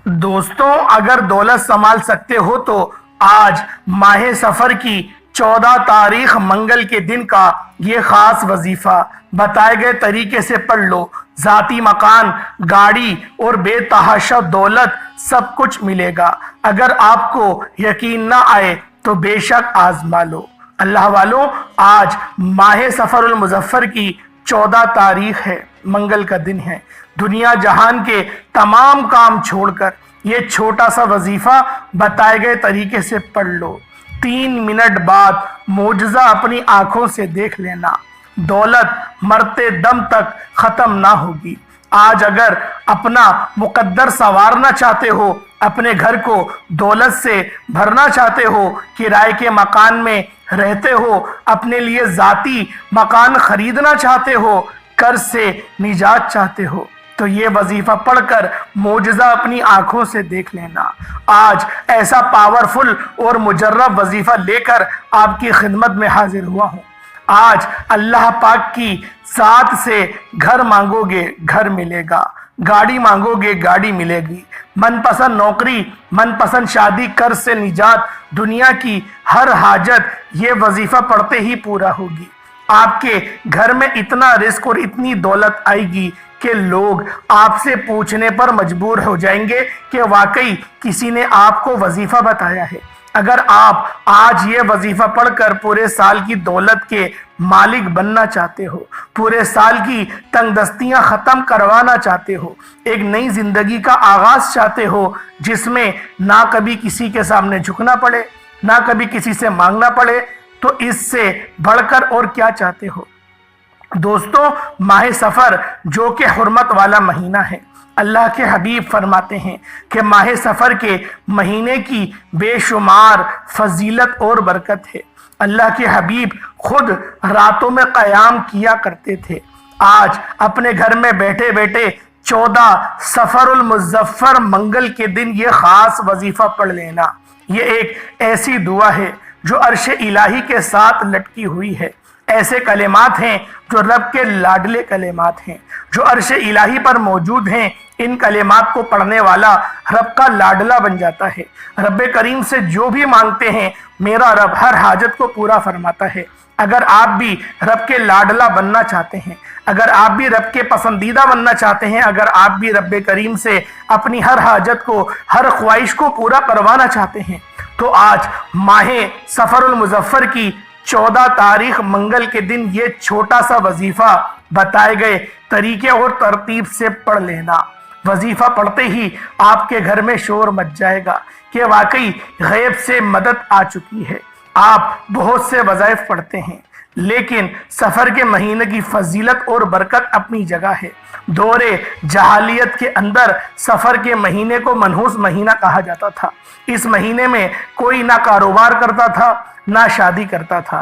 دوستوں، اگر دولت سنبھال سکتے ہو تو آج ماہ سفر کی 14 تاریخ منگل کے دن کا یہ خاص وظیفہ بتائے گئے طریقے سے پڑھ لو۔ ذاتی مکان، گاڑی اور بے تحاشا دولت سب کچھ ملے گا۔ اگر آپ کو یقین نہ آئے تو بے شک آزما لو۔ اللہ والوں، آج ماہ سفر المظفر کی 14 تاریخ ہے، منگل کا دن ہے۔ دنیا جہان کے تمام کام چھوڑ کر یہ چھوٹا سا وظیفہ بتائے گئے طریقے سے پڑھ لو۔ 3 منٹ بعد معجزہ اپنی آنکھوں سے دیکھ لینا۔ دولت مرتے دم تک ختم نہ ہوگی۔ آج اگر اپنا مقدر سنوارنا چاہتے ہو، اپنے گھر کو دولت سے بھرنا چاہتے ہو، کرائے کے مکان میں رہتے ہو، اپنے لیے ذاتی مکان خریدنا چاہتے ہو، قرض سے نجات چاہتے ہو، تو یہ وظیفہ پڑھ کر معجزہ اپنی آنکھوں سے دیکھ لینا۔ آج ایسا پاورفل اور مجرب وظیفہ لے کر آپ کی خدمت میں حاضر ہوا ہوں۔ آج اللہ پاک کی ذات سے گھر مانگو گے گھر ملے گا، گاڑی مانگو گے گاڑی ملے گی، من پسند نوکری، من پسند شادی، قرض سے نجات، دنیا کی ہر حاجت یہ وظیفہ پڑھتے ہی پورا ہوگی۔ آپ کے گھر میں اتنا رزق اور اتنی دولت آئے گی کہ لوگ آپ سے پوچھنے پر مجبور ہو جائیں گے کہ واقعی کسی نے آپ کو وظیفہ بتایا ہے۔ اگر آپ آج یہ وظیفہ پڑھ کر پورے سال کی دولت کے مالک بننا چاہتے ہو، پورے سال کی تنگ دستیاں ختم کروانا چاہتے ہو، ایک نئی زندگی کا آغاز چاہتے ہو جس میں نہ کبھی کسی کے سامنے جھکنا پڑے، نہ کبھی کسی سے مانگنا پڑے، تو اس سے بڑھ کر اور کیا چاہتے ہو؟ دوستوں، ماہ سفر جو کہ حرمت والا مہینہ ہے، اللہ کے حبیب فرماتے ہیں کہ ماہ سفر کے مہینے کی بے شمار فضیلت اور برکت ہے۔ اللہ کے حبیب خود راتوں میں قیام کیا کرتے تھے۔ آج اپنے گھر میں بیٹھے بیٹھے 14 سفر المظفر منگل کے دن یہ خاص وظیفہ پڑھ لینا۔ یہ ایک ایسی دعا ہے جو عرش الہی کے ساتھ لٹکی ہوئی ہے۔ ایسے کلمات ہیں جو رب کے لاڈلے کلمات ہیں، جو عرش الہی پر موجود ہیں۔ ان کلمات کو پڑھنے والا رب کا لاڈلا بن جاتا ہے۔ رب کریم سے جو بھی مانگتے ہیں میرا رب ہر حاجت کو پورا فرماتا ہے۔ اگر آپ بھی رب کے لاڈلا بننا چاہتے ہیں، اگر آپ بھی رب کے پسندیدہ بننا چاہتے ہیں، اگر آپ بھی رب کریم سے اپنی ہر حاجت کو، ہر خواہش کو پورا کروانا چاہتے ہیں، تو آج ماہ سفر المظفر کی 14 تاریخ منگل کے دن یہ چھوٹا سا وظیفہ بتائے گئے طریقے اور ترتیب سے پڑھ لینا۔ وظیفہ پڑھتے ہی آپ کے گھر میں شور مچ جائے گا کہ واقعی غیب سے مدد آ چکی ہے۔ آپ بہت سے وظائف پڑھتے ہیں، لیکن سفر کے مہینے کی فضیلت اور برکت اپنی جگہ ہے۔ دور جاہلیت کے اندر سفر کے مہینے کو منحوس مہینہ کہا جاتا تھا۔ اس مہینے میں کوئی نہ کاروبار کرتا تھا، نہ شادی کرتا تھا۔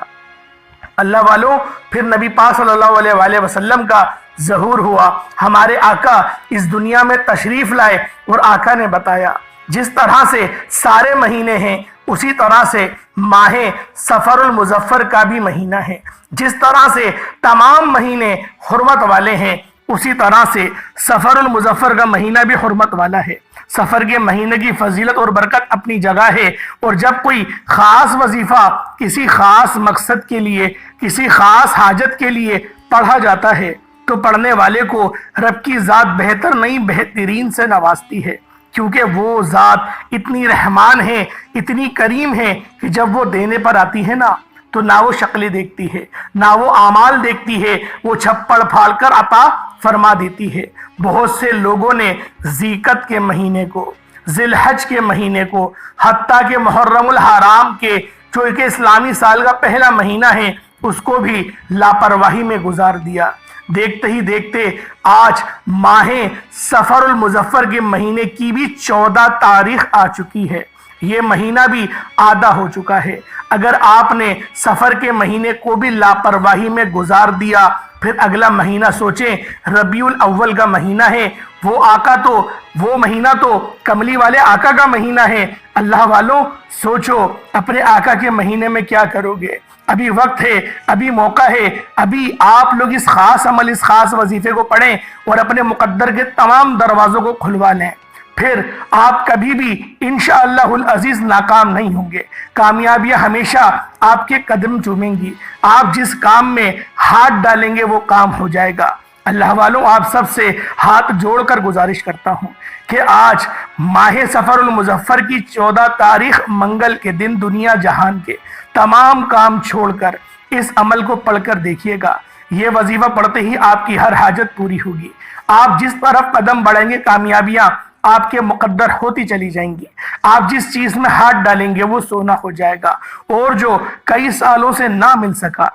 اللہ والوں، پھر نبی پاک صلی اللہ علیہ وآلہ وسلم کا ظہور ہوا۔ ہمارے آقا اس دنیا میں تشریف لائے اور آقا نے بتایا جس طرح سے سارے مہینے ہیں اسی طرح سے ماہ سفر المظفر کا بھی مہینہ ہے۔ جس طرح سے تمام مہینے حرمت والے ہیں اسی طرح سے سفر المظفر کا مہینہ بھی حرمت والا ہے۔ سفر کے مہینے کی فضیلت اور برکت اپنی جگہ ہے، اور جب کوئی خاص وظیفہ کسی خاص مقصد کے لیے، کسی خاص حاجت کے لیے پڑھا جاتا ہے تو پڑھنے والے کو رب کی ذات بہتر نہیں بہترین سے نوازتی ہے، کیونکہ وہ ذات اتنی رحمان ہے، اتنی کریم ہے کہ جب وہ دینے پر آتی ہے نا تو نہ وہ شکلیں دیکھتی ہے، نہ وہ اعمال دیکھتی ہے، وہ چھپڑ پھاڑ کر عطا فرما دیتی ہے۔ بہت سے لوگوں نے ذیقت کے مہینے کو، ذی الحج کے مہینے کو، حتیٰ کہ محرم الحرام کے جو کہ اسلامی سال کا پہلا مہینہ ہے اس کو بھی لاپرواہی میں گزار دیا۔ دیکھتے ہی دیکھتے آج ماہ سفر المظفر کے مہینے کی بھی 14 تاریخ آ چکی ہے۔ یہ مہینہ بھی آدھا ہو چکا ہے۔ اگر آپ نے سفر کے مہینے کو بھی لاپرواہی میں گزار دیا، پھر اگلا مہینہ سوچیں، ربیع الاول کا مہینہ ہے، وہ مہینہ تو کملی والے آقا کا مہینہ ہے۔ اللہ والوں، سوچو اپنے آقا کے مہینے میں کیا کرو گے؟ ابھی وقت ہے، ابھی موقع ہے، ابھی آپ لوگ اس خاص عمل، اس خاص وظیفے کو پڑھیں اور اپنے مقدر کے تمام دروازوں کو کھلوا لیں۔ پھر آپ کبھی بھی انشاءاللہ العزیز ناکام نہیں ہوں گے۔ کامیابیاں ہمیشہ آپ کے قدم چومیں گی۔ آپ جس کام میں ہاتھ ڈالیں گے وہ کام ہو جائے گا۔ اللہ والوں، آپ سب سے ہاتھ جوڑ کر گزارش کرتا ہوں کہ آج ماہ سفر المظفر کی 14 تاریخ منگل کے دن دنیا جہان کے تمام کام چھوڑ کر اس عمل کو پڑھ کر دیکھیے گا۔ یہ وظیفہ پڑھتے ہی آپ کی ہر حاجت پوری ہوگی۔ آپ جس طرف قدم بڑھیں گے کامیابیاں آپ کے مقدر ہوتی چلی جائیں گی۔ آپ جس چیز میں ہاتھ ڈالیں گے وہ سونا ہو جائے گا، اور جو کئی سالوں سے نہ مل سکا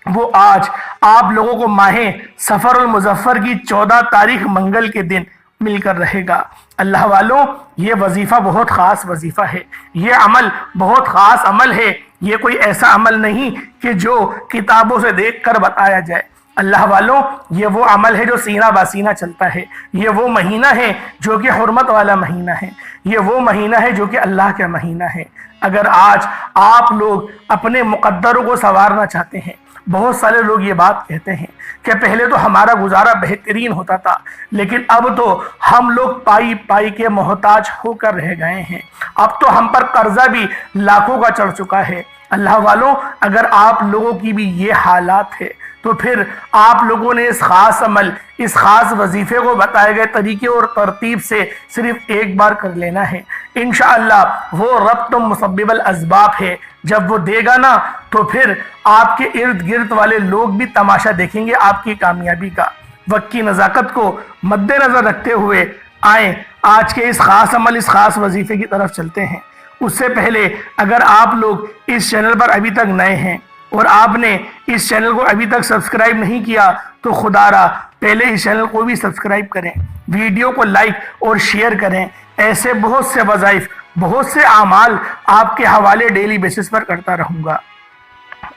وہ آج آپ لوگوں کو ماہ سفر المظفر کی 14 تاریخ منگل کے دن مل کر رہے گا۔ اللہ والوں، یہ وظیفہ بہت خاص وظیفہ ہے، یہ عمل بہت خاص عمل ہے۔ یہ کوئی ایسا عمل نہیں کہ جو کتابوں سے دیکھ کر بتایا جائے۔ اللہ والوں، یہ وہ عمل ہے جو سینہ باسینہ چلتا ہے۔ یہ وہ مہینہ ہے جو کہ حرمت والا مہینہ ہے۔ یہ وہ مہینہ ہے جو کہ اللہ کا مہینہ ہے۔ اگر آج آپ لوگ اپنے مقدروں کو سنوارنا چاہتے ہیں، بہت سارے لوگ یہ بات کہتے ہیں کہ پہلے تو ہمارا گزارا بہترین ہوتا تھا، لیکن اب تو ہم لوگ پائی پائی کے محتاج ہو کر رہ گئے ہیں، اب تو ہم پر قرضہ بھی لاکھوں کا چڑھ چکا ہے۔ اللہ والوں، اگر آپ لوگوں کی بھی یہ حالات ہے تو پھر آپ لوگوں نے اس خاص عمل، اس خاص وظیفے کو بتائے گئے طریقے اور ترتیب سے صرف ایک بار کر لینا ہے۔ انشاءاللہ وہ رب تو مسبب الاسباب ہے، جب وہ دے گا نا تو پھر آپ کے ارد گرد والے لوگ بھی تماشا دیکھیں گے آپ کی کامیابی کا۔ وقت کی نزاکت کو مد نظر رکھتے ہوئے آئیں آج کے اس خاص عمل، اس خاص وظیفے کی طرف چلتے ہیں۔ اس سے پہلے اگر آپ لوگ اس چینل پر ابھی تک نئے ہیں اور آپ نے اس چینل کو ابھی تک سبسکرائب نہیں کیا تو خدا را پہلے اس چینل کو بھی سبسکرائب کریں، ویڈیو کو لائک اور شیئر کریں۔ ایسے بہت سے وظائف، بہت سے اعمال آپ کے حوالے ڈیلی بیسس پر کرتا رہوں گا۔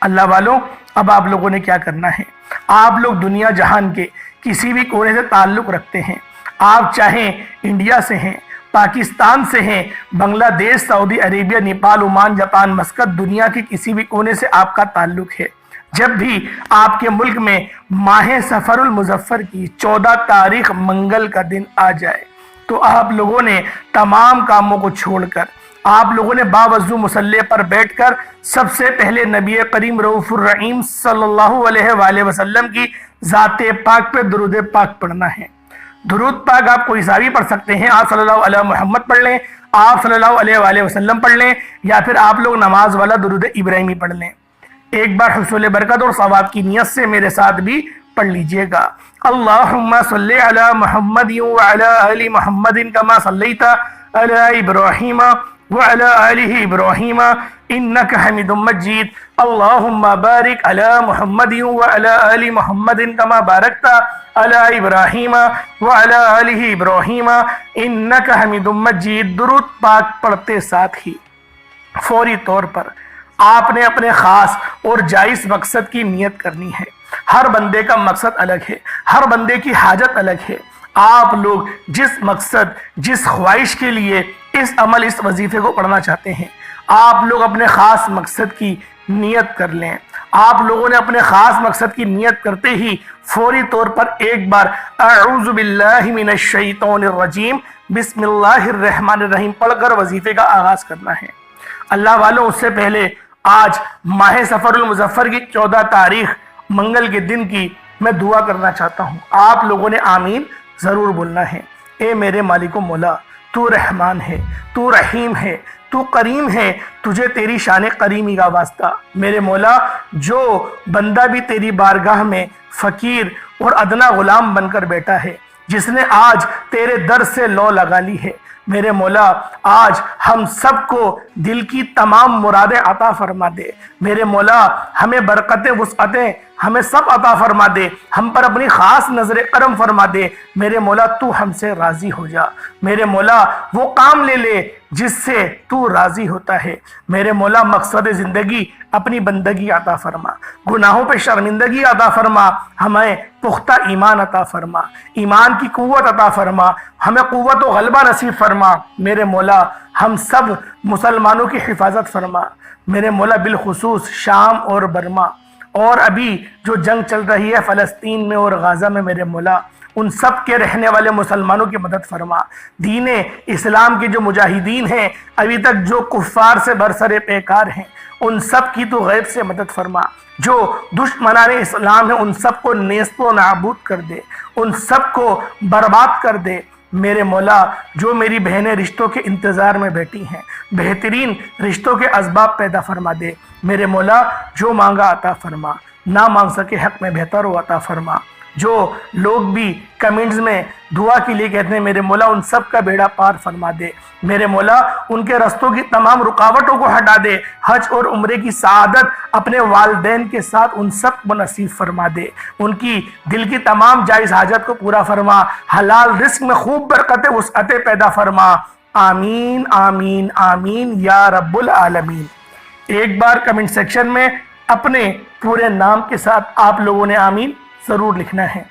اللہ والوں، اب آپ لوگوں نے کیا کرنا ہے؟ آپ لوگ دنیا جہان کے کسی بھی کونے سے تعلق رکھتے ہیں، آپ چاہیں انڈیا سے ہیں، پاکستان سے ہیں، Bangladesh, Saudi Arabia, Nepal, Oman, Japan, Muscat, دنیا کے کسی بھی کونے سے آپ کا تعلق ہے، جب بھی آپ کے ملک میں ماہ سفر المظفر کی 14 تاریخ منگل کا دن آ جائے تو آپ لوگوں نے تمام کاموں کو چھوڑ کر، آپ لوگوں نے باوضو مصلی پر بیٹھ کر سب سے پہلے نبی کریم رؤوف الرحیم صلی اللہ علیہ وآلہ وسلم کی ذات پاک پہ درود پاک پڑھنا ہے۔ درود پاک آپ کوئی سا بھی پڑھ سکتے ہیں، آپ صلی اللہ علیہ محمد پڑھ لیں، آپ صلی اللہ علیہ وآلہ وسلم پڑھ لیں، یا پھر آپ لوگ نماز والا درود ابراہیمی پڑھ لیں۔ ایک بار حصول برکت اور ثواب کی نیت سے میرے ساتھ بھی پڑھ لیجئے گا۔ اللہم صلی علی محمد وعلی آل محمد کما صلیت علی ابراہیم وعلی آل ابراہیم انک حمید مجید۔ اللہم بارک علی محمد وعلی آل محمد کما بارکت علی ابراہیم وعلی آل ابراہیم انک حمید مجید۔ درود پاک پڑھتے ساتھ ہی فوری طور پر آپ نے اپنے خاص اور جائز مقصد کی نیت کرنی ہے۔ ہر بندے کا مقصد الگ ہے، ہر بندے کی حاجت الگ ہے۔ آپ لوگ جس مقصد، جس خواہش کے لیے اس عمل، اس وظیفے کو پڑھنا چاہتے ہیں، آپ لوگ اپنے خاص مقصد کی نیت کر لیں۔ آپ لوگوں نے اپنے خاص مقصد کی نیت کرتے ہی فوری طور پر ایک بار اعوذ باللہ من الشیطان الرجیم بسم اللہ الرحمن الرحیم پڑھ کر وظیفے کا آغاز کرنا ہے۔ اللہ والوں، اس سے پہلے آج ماہ سفر المظفر کی 14 تاریخ منگل کے دن کی میں دعا کرنا چاہتا ہوں۔ آپ لوگوں نے آمین ضرور بولنا ہے۔ اے میرے مالک و مولا، تو رحمان ہے، تو رحیم ہے، تو کریم ہے، تجھے تیری شان کریمی کا واسطہ۔ میرے مولا، جو بندہ بھی تیری بارگاہ میں فقیر اور ادنا غلام بن کر بیٹھا ہے، جس نے آج تیرے در سے لو لگا لی ہے، میرے مولا آج ہم سب کو دل کی تمام مرادیں عطا فرما دے۔ میرے مولا ہمیں برکتیں، وسعتیں ہمیں سب عطا فرما دے، ہم پر اپنی خاص نظر کرم فرما دے۔ میرے مولا تو ہم سے راضی ہو جا۔ میرے مولا وہ کام لے لے جس سے تو راضی ہوتا ہے۔ میرے مولا مقصد زندگی اپنی بندگی عطا فرما، گناہوں پہ شرمندگی عطا فرما، ہمیں پختہ ایمان عطا فرما، ایمان کی قوت عطا فرما، ہمیں قوت و غلبہ نصیب فرما۔ میرے مولا ہم سب مسلمانوں کی حفاظت فرما۔ میرے مولا بالخصوص شام اور برما اور ابھی جو جنگ چل رہی ہے فلسطین میں اور غزہ میں، میرے مولا ان سب کے رہنے والے مسلمانوں کی مدد فرما۔ دین اسلام کے جو مجاہدین ہیں، ابھی تک جو کفار سے برسر پیکار ہیں، ان سب کی تو غیب سے مدد فرما۔ جو دشمنان اسلام ہیں ان سب کو نیست و نابود کر دے، ان سب کو برباد کر دے۔ میرے مولا، جو میری بہنیں رشتوں کے انتظار میں بیٹھی ہیں، بہترین رشتوں کے اسباب پیدا فرما دے۔ میرے مولا، جو مانگا عطا فرما، نہ مانگ سکے حق میں بہتر ہو عطا فرما۔ جو لوگ بھی کمنٹس میں دعا کے لیے کہتے ہیں، میرے مولا ان سب کا بیڑا پار فرما دے۔ میرے مولا، ان کے رستوں کی تمام رکاوٹوں کو ہٹا دے۔ حج اور عمرے کی سعادت اپنے والدین کے ساتھ ان سب کو نصیب فرما دے۔ ان کی دل کی تمام جائز حاجت کو پورا فرما۔ حلال رزق میں خوب برکت وسعت پیدا فرما۔ آمین آمین آمین یا رب العالمین۔ ایک بار کمنٹ سیکشن میں اپنے پورے نام کے ساتھ آپ لوگوں نے آمین ضرور لکھنا ہے۔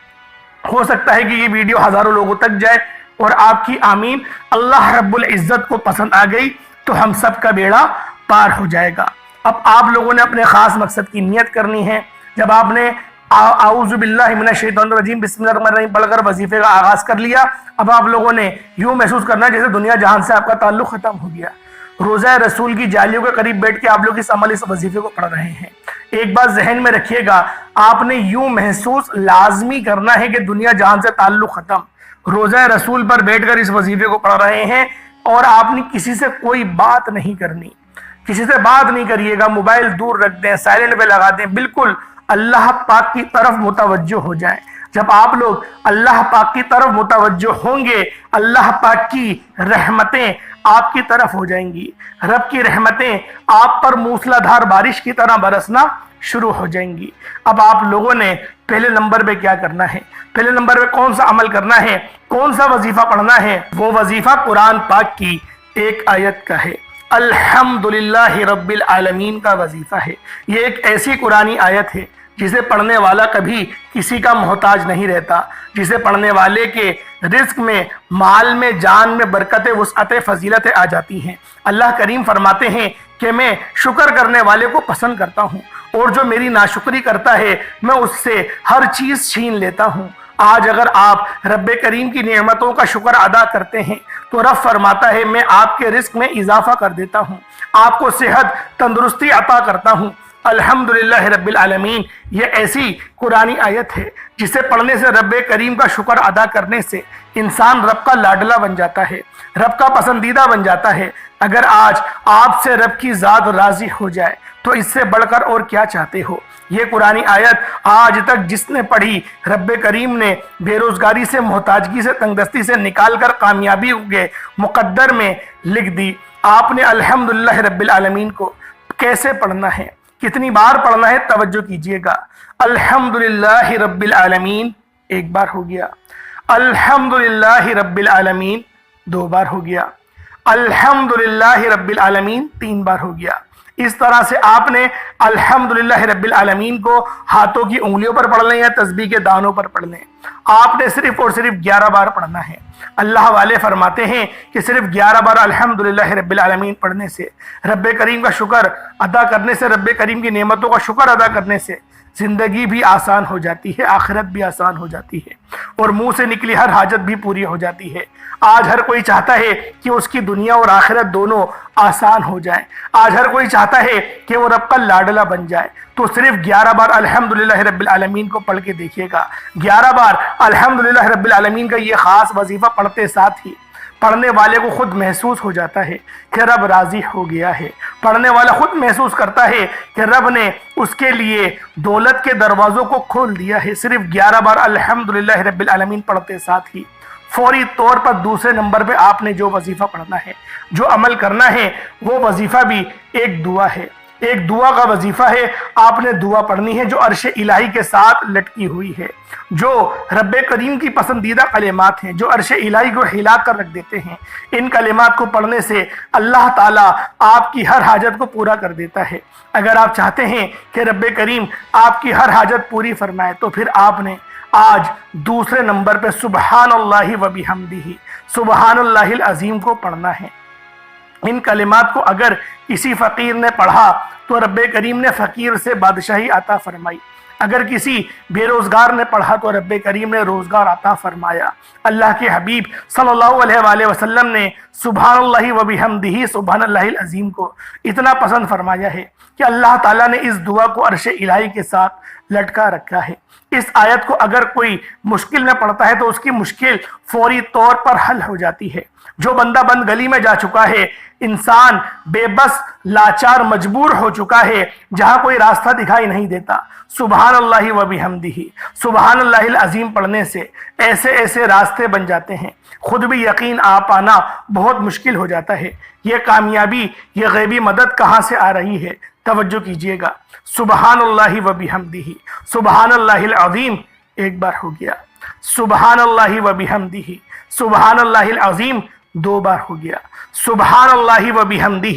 ہو سکتا ہے کہ یہ ویڈیو ہزاروں لوگوں تک جائے اور آپ کی آمین اللہ رب العزت کو پسند آ گئی تو ہم سب کا بیڑا پار ہو جائے گا۔ اب آپ لوگوں نے اپنے خاص مقصد کی نیت کرنی ہے۔ جب آپ نے اعوذ باللہ من الشیطان الرجیم بسم اللہ الرحمن الرحیم پڑھ کر وظیفے کا آغاز کر لیا، اب آپ لوگوں نے یوں محسوس کرنا ہے جیسے دنیا جہان سے آپ کا تعلق ختم ہو گیا۔ روزہ رسول کی جالیوں کے قریب بیٹھ کے آپ لوگ اس وظیفے کو پڑھ رہے ہیں۔ ایک بات ذہن میں رکھیے گا، آپ نے یوں محسوس لازمی کرنا ہے کہ دنیا جہان سے تعلق ختم۔ روزہ رسول پر بیٹھ کر اس وظیفے کو پڑھ رہے ہیں اور آپ نے کسی سے کوئی بات نہیں کرنی، کسی سے بات نہیں کریے گا، موبائل دور رکھ دیں، سائلنٹ پہ لگا دیں، بالکل اللہ پاک کی طرف متوجہ ہو جائیں۔ جب آپ لوگ اللہ پاک کی طرف متوجہ ہوں گے، اللہ پاک کی رحمتیں آپ کی طرف ہو جائیں گی۔ رب کی رحمتیں آپ پر موسلا دھار بارش کی طرح برسنا شروع ہو جائیں گی۔ اب آپ لوگوں نے پہلے نمبر پہ کیا کرنا ہے؟ پہلے نمبر پہ کون سا عمل کرنا ہے؟ کون سا وظیفہ پڑھنا ہے؟ وہ وظیفہ قرآن پاک کی ایک آیت کا ہے، الحمدللہ رب العالمین کا وظیفہ ہے۔ یہ ایک ایسی قرآنی آیت ہے جسے پڑھنے والا کبھی کسی کا محتاج نہیں رہتا، جسے پڑھنے والے کے رزق میں، مال میں، جان میں برکت وسعت فضیلتیں آ جاتی ہیں۔ اللہ کریم فرماتے ہیں کہ میں شکر کرنے والے کو پسند کرتا ہوں اور جو میری ناشکری کرتا ہے میں اس سے ہر چیز چھین لیتا ہوں۔ آج اگر آپ رب کریم کی نعمتوں کا شکر ادا کرتے ہیں تو رب فرماتا ہے میں آپ کے رزق میں اضافہ کر دیتا ہوں، آپ کو صحت تندرستی عطا کرتا ہوں۔ الحمدللہ رب العالمین یہ ایسی قرآنی آیت ہے جسے پڑھنے سے، رب کریم کا شکر ادا کرنے سے انسان رب کا لاڈلا بن جاتا ہے، رب کا پسندیدہ بن جاتا ہے۔ اگر آج آپ سے رب کی ذات راضی ہو جائے تو اس سے بڑھ کر اور کیا چاہتے ہو؟ یہ قرآنی آیت آج تک جس نے پڑھی، رب کریم نے بے روزگاری سے، محتاجگی سے، تنگدستی سے نکال کر کامیابی کے مقدر میں لکھ دی۔ آپ نے الحمدللہ رب العالمین کو کیسے پڑھنا ہے، کتنی بار پڑھنا ہے، توجہ کیجئے گا۔ الحمدللہ رب العالمین ایک بار ہو گیا، الحمدللہ رب العالمین دو بار ہو گیا، الحمدللہ رب العالمین تین بار ہو گیا۔ اس طرح سے آپ نے الحمدللہ رب العالمین کو ہاتھوں کی انگلیوں پر پڑھ لیں یا تسبیح کے دانوں پر پڑھ لیں، آپ نے صرف اور صرف 11 بار پڑھنا ہے۔ اللہ والے فرماتے ہیں کہ صرف 11 بار الحمدللہ رب العالمین پڑھنے سے، رب کریم کا شکر ادا کرنے سے، رب کریم کی نعمتوں کا شکر ادا کرنے سے زندگی بھی آسان ہو جاتی ہے، آخرت بھی آسان ہو جاتی ہے اور منہ سے نکلی ہر حاجت بھی پوری ہو جاتی ہے۔ آج ہر کوئی چاہتا ہے کہ اس کی دنیا اور آخرت دونوں آسان ہو جائیں۔ آج ہر کوئی چاہتا ہے کہ وہ رب کا لاڈلا بن جائے۔ تو صرف 11 بار الحمدللہ رب العالمین کو پڑھ کے دیکھیے گا۔ 11 بار الحمدللہ رب العالمین کا یہ خاص وظیفہ پڑھتے ساتھ ہی پڑھنے والے کو خود محسوس ہو جاتا ہے کہ رب راضی ہو گیا ہے۔ پڑھنے والا خود محسوس کرتا ہے کہ رب نے اس کے لیے دولت کے دروازوں کو کھول دیا ہے۔ صرف 11 بار الحمدللہ رب العالمین پڑھتے ساتھ ہی فوری طور پر دوسرے نمبر پہ آپ نے جو وظیفہ پڑھنا ہے، جو عمل کرنا ہے، وہ وظیفہ بھی ایک دعا ہے، ایک دعا کا وظیفہ ہے۔ آپ نے دعا پڑھنی ہے جو عرش الہی کے ساتھ لٹکی ہوئی ہے، جو رب کریم کی پسندیدہ کلمات ہیں، جو عرش الہی کو ہلا کر رکھ دیتے ہیں۔ ان کلمات کو پڑھنے سے اللہ تعالیٰ آپ کی ہر حاجت کو پورا کر دیتا ہے۔ اگر آپ چاہتے ہیں کہ رب کریم آپ کی ہر حاجت پوری فرمائے تو پھر آپ نے آج دوسرے نمبر پہ سبحان اللہ و بحمدہ، سبحان اللہ العظیم کو پڑھنا ہے۔ ان کلمات کو اگر کسی فقیر نے پڑھا تو رب کریم نے فقیر سے بادشاہی عطا فرمائی۔ اگر کسی بے روزگار نے پڑھا تو رب کریم نے روزگار عطا فرمایا۔ اللہ کے حبیب صلی اللہ علیہ وآلہ وسلم نے سبحان اللہ و بحمدہ سبحان اللہ العظیم کو اتنا پسند فرمایا ہے کہ اللہ تعالیٰ نے اس دعا کو عرش الہی کے ساتھ لٹکا رکھا ہے۔ اس آیت کو اگر کوئی مشکل میں پڑھتا ہے تو اس کی مشکل فوری طور پر حل ہو جاتی ہے۔ جو بندہ بند گلی میں جا چکا ہے، انسان بے بس لاچار مجبور ہو چکا ہے، جہاں کوئی راستہ دکھائی نہیں دیتا، سبحان اللہ و بحمدہ سبحان اللہ العظیم پڑھنے سے ایسے ایسے راستے بن جاتے ہیں، خود بھی یقین آ پانا بہت مشکل ہو جاتا ہے۔ یہ کامیابی، یہ غیبی مدد کہاں سے آ رہی ہے؟ توجہ کیجئے گا۔ سبحان اللہ و بحمدہ سبحان اللہ العظیم ایک بار ہو گیا، سبحان اللہ و بحمدہ سبحان اللہ العظیم 2 بار ہو گیا، سبحان اللہ و بحمدہ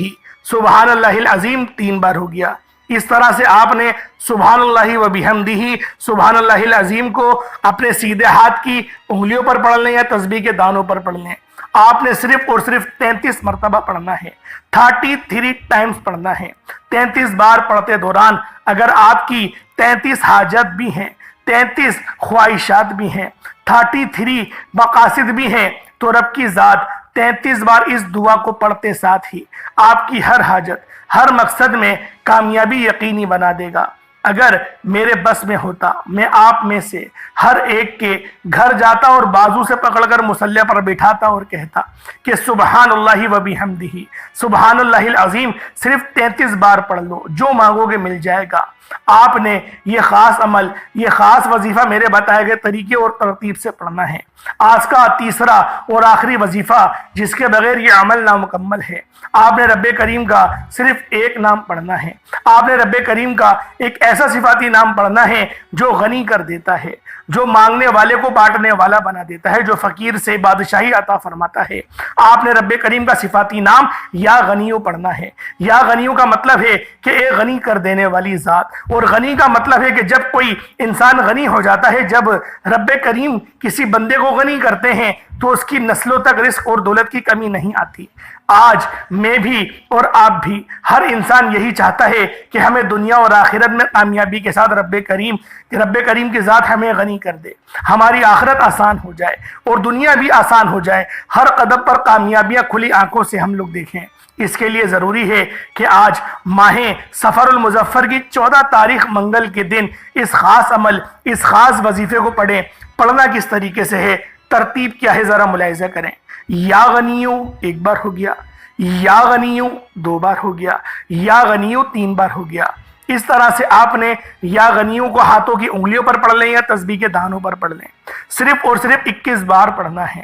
سبحان اللہ العظیم 3 بار ہو گیا۔ اس طرح سے آپ نے سبحان اللہ و بحمدہ سبحان اللہ العظیم کو اپنے سیدھے ہاتھ کی انگلیوں پر پڑھ لیں یا تسبیح کے دانوں پر پڑھ لیں۔ آپ نے صرف اور صرف 33 مرتبہ پڑھنا ہے، 33 ٹائمز پڑھنا ہے۔ 33 بار پڑھتے دوران اگر آپ کی 33 حاجت بھی ہیں، 33 خواہشات بھی ہیں، 33 مقاصد بھی ہیں، تو رب کی ذات 33 بار اس دعا کو پڑھتے ساتھ ہی آپ کی ہر حاجت، ہر مقصد میں کامیابی یقینی بنا دے گا۔ اگر میرے بس میں ہوتا، میں آپ میں سے ہر ایک کے گھر جاتا اور بازو سے پکڑ کر مصلی پر بٹھاتا اور کہتا کہ سبحان اللہ و بحمدہ سبحان اللہ العظیم صرف 33 بار پڑھ لو، جو مانگو گے مل جائے گا۔ آپ نے یہ خاص عمل، یہ خاص وظیفہ میرے بتائے گئے طریقے اور ترتیب سے پڑھنا ہے۔ آج کا تیسرا اور آخری وظیفہ جس کے بغیر یہ عمل نامکمل ہے، آپ نے رب کریم کا صرف ایک نام پڑھنا ہے۔ آپ نے رب کریم کا ایک ایسا صفاتی نام پڑھنا ہے جو غنی کر دیتا ہے، جو مانگنے والے کو بانٹنے والا بنا دیتا ہے، جو فقیر سے بادشاہی عطا فرماتا ہے۔ آپ نے رب کریم کا صفاتی نام یا غنیو پڑھنا ہے۔ یا غنیو کا مطلب ہے کہ ایک غنی کر دینے والی ذات، اور غنی کا مطلب ہے کہ جب کوئی انسان غنی ہو جاتا ہے، جب رب کریم کسی بندے کو غنی کرتے ہیں تو اس کی نسلوں تک رزق اور دولت کی کمی نہیں آتی۔ آج میں بھی اور آپ بھی، ہر انسان یہی چاہتا ہے کہ ہمیں دنیا اور آخرت میں کامیابی کے ساتھ رب کریم کی ذات ہمیں غنی کر دے، ہماری آخرت آسان ہو جائے اور دنیا بھی آسان ہو جائے، ہر قدم پر کامیابیاں کھلی آنکھوں سے ہم لوگ دیکھیں۔ اس کے لیے ضروری ہے کہ آج ماہ سفر المظفر کی 14 تاریخ منگل کے دن اس خاص عمل، اس خاص وظیفے کو پڑھیں۔ پڑھنا کس طریقے سے ہے، ترتیب کیا ہے، ذرا ملاحظہ کریں۔ یا غنیو 1 بار ہو گیا، یا غنیو 2 بار ہو گیا، یا غنیو 3 بار ہو گیا۔ اس طرح سے آپ نے یا غنیو کو ہاتھوں کی انگلیوں پر پڑھ لیں یا تسبیح کے دانوں پر پڑھ لیں۔ صرف اور صرف 21 بار پڑھنا ہے،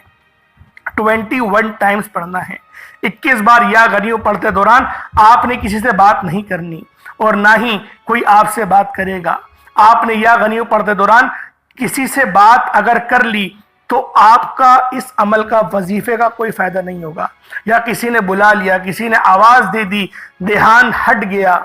21 ٹائمز پڑھنا ہے۔ 21 بار یا غنیو پڑھتے دوران آپ نے کسی سے بات نہیں کرنی اور نہ ہی کوئی آپ سے بات کرے گا۔ آپ نے یا غنیو پڑھتے دوران کسی سے بات اگر کر لی تو آپ کا اس عمل کا، وظیفے کا کوئی فائدہ نہیں ہوگا۔ یا کسی نے بلا لیا، کسی نے آواز دے دی، دھیان ہٹ گیا،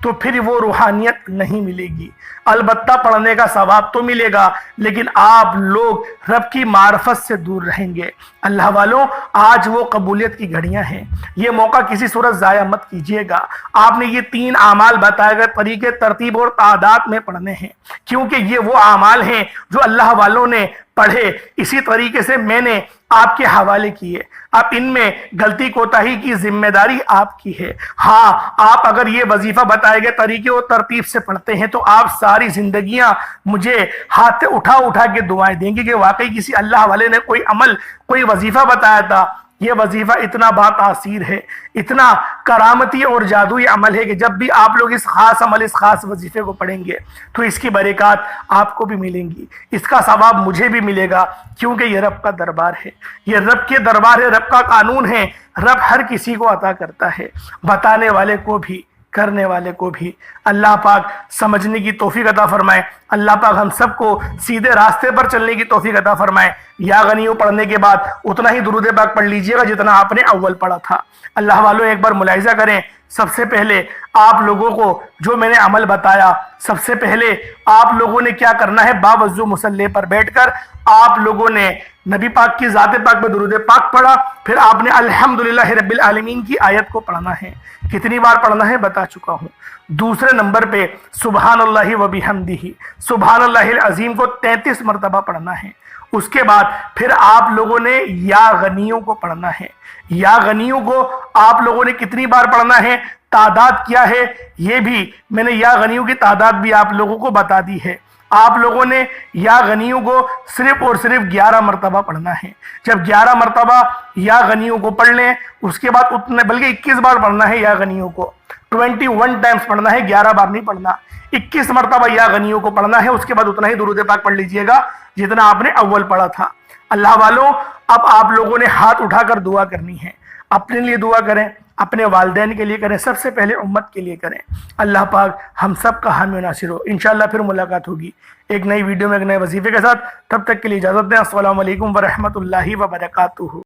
تو پھر وہ روحانیت نہیں ملے گی۔ البتہ پڑھنے کا ثواب تو ملے گا، لیکن آپ لوگ رب کی معرفت سے دور رہیں گے۔ اللہ والوں، آج وہ قبولیت کی گھڑیاں ہیں، یہ موقع کسی صورت ضائع مت کیجیے گا۔ آپ نے یہ 3 اعمال بتائے گئے طریقے، ترتیب اور تعداد میں پڑھنے ہیں، کیونکہ یہ وہ اعمال ہیں جو اللہ والوں نے پڑھے، اسی طریقے سے میں نے آپ کے حوالے کیے۔ اب ان میں غلطی کوتاہی کی ذمہ داری آپ کی ہے۔ ہاں، آپ اگر یہ وظیفہ بتائے گئے طریقے اور ترتیب سے پڑھتے ہیں تو آپ ساری زندگیاں مجھے ہاتھ اٹھا اٹھا کے دعائیں دیں گے کہ واقعی کسی اللہ والے نے کوئی عمل، کوئی وظیفہ بتایا تھا۔ یہ وظیفہ اتنا باتاثیر ہے، اتنا کرامتی اور جادوئی عمل ہے کہ جب بھی آپ لوگ اس خاص عمل، اس خاص وظیفے کو پڑھیں گے تو اس کی برکات آپ کو بھی ملیں گی، اس کا ثواب مجھے بھی ملے گا، کیونکہ یہ رب کا دربار ہے، یہ رب کے دربار ہے، رب کا قانون ہے۔ رب ہر کسی کو عطا کرتا ہے، بتانے والے کو بھی، کرنے والے کو بھی۔ اللہ پاک سمجھنے کی توفیق عطا فرمائے۔ اللہ پاک ہم سب کو سیدھے راستے پر چلنے کی توفیق عطا فرمائے۔ یا غنیو پڑھنے کے بعد اتنا ہی درود پاک پڑھ لیجئے گا جتنا آپ نے اول پڑھا تھا۔ اللہ والوں، ایک بار ملاحظہ کریں، سب سے پہلے آپ لوگوں کو جو میں نے عمل بتایا، سب سے پہلے آپ لوگوں نے کیا کرنا ہے، باوضو مصلی پر بیٹھ کر آپ لوگوں نے نبی پاک کی ذات پاک پہ درود پاک پڑھا، پھر آپ نے الحمدللہ رب العالمین کی آیت کو پڑھنا ہے۔ کتنی بار پڑھنا ہے بتا چکا ہوں۔ دوسرے نمبر پہ سبحان اللہ و بحمدہ، سبحان اللہ العظیم کو 33 مرتبہ پڑھنا ہے۔ اس کے بعد پھر آپ لوگوں نے یا غنیوں کو پڑھنا ہے۔ یا غنیوں کو آپ لوگوں نے کتنی بار پڑھنا ہے، تعداد کیا ہے، یہ بھی میں نے یا غنیوں کی تعداد بھی آپ لوگوں کو بتا دی ہے۔ آپ لوگوں نے یا غنیوں کو صرف اور صرف 11 مرتبہ پڑھنا ہے۔ جب 11 مرتبہ یا غنیوں کو پڑھ لیں، اس کے بعد اتنے بلکہ 21 بار پڑھنا ہے یا غنیوں کو، 21 ٹائمز پڑھنا ہے، 11 بار نہیں پڑھنا۔ 21 مرتبہ یا غنیوں کو پڑھنا ہے، اس کے بعد اتنا ہی درود پاک پڑھ لیجئے گا جتنا آپ نے اول پڑھا تھا۔ اللہ والوں، اب آپ لوگوں نے ہاتھ اٹھا کر دعا کرنی ہے۔ اپنے لیے دعا کریں، اپنے والدین کے لیے کریں، سب سے پہلے امت کے لیے کریں۔ اللہ پاک ہم سب کا حامی و ناصر ہو۔ انشاءاللہ پھر ملاقات ہوگی ایک نئی ویڈیو میں ایک نئے وظیفے کے ساتھ۔ تب تک کے لیے اجازت دیں۔ السلام علیکم ورحمۃ اللہ وبرکاتہ۔